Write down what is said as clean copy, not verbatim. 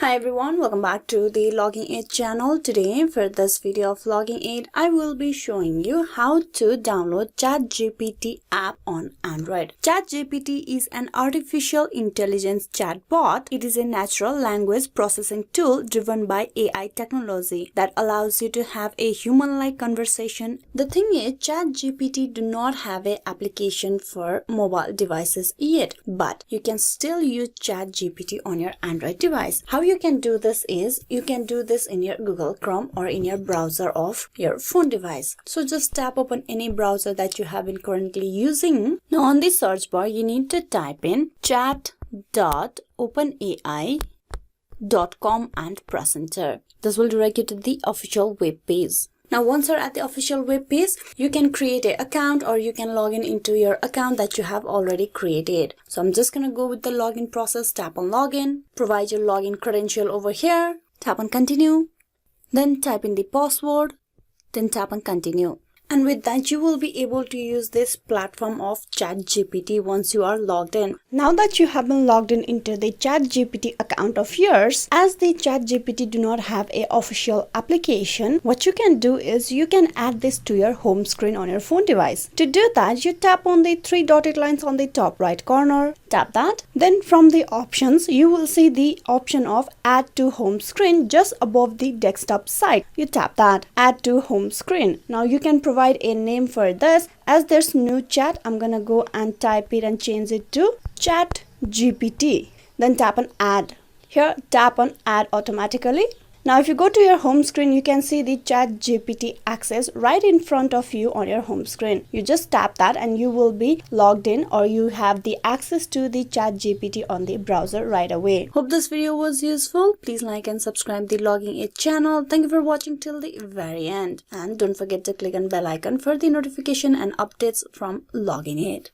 Hi everyone, welcome back to the Logging Aid channel. Today for this video of Logging Aid, I will be showing you how to download ChatGPT app on Android. ChatGPT is an artificial intelligence chatbot. It is a natural language processing tool driven by AI technology that allows you to have a human-like conversation. The thing is, ChatGPT do not have an application for mobile devices yet, but you can still use ChatGPT on your Android device. How you can do this is, you can do this in your Google Chrome or in your browser of your phone device. So just tap open any browser that you have been currently using. Now on the search bar, you need to type in chat.openai.com and press enter. This will direct you to the official web page. Now once you're at the official web page, you can create an account or you can log in into your account that you have already created. So I'm just gonna go with the login process. Tap on login, provide your login credential over here, tap on continue, then type in the password, then tap on continue. And with that, you will be able to use this platform of ChatGPT once you are logged in. Now that you have been logged in into the ChatGPT account of yours, as the ChatGPT do not have an official application, what you can do is you can add this to your home screen on your phone device. To do that, you tap on the three dotted lines on the top right corner, tap that. Then from the options, you will see the option of add to home screen just above the desktop side. You tap that, add to home screen. Now you can provide a name for this. As there's new chat, I'm gonna go and type it and change it to ChatGPT. Then tap on add. Here tap on add automatically. Now if you go to your home screen, you can see the ChatGPT access right in front of you on your home screen. You just tap that and you will be logged in, or you have the access to the ChatGPT on the browser right away. Hope this video was useful. Please like and subscribe the Logging Aid channel. Thank you for watching till the very end. And don't forget to click on bell icon for the notification and updates from Logging Aid.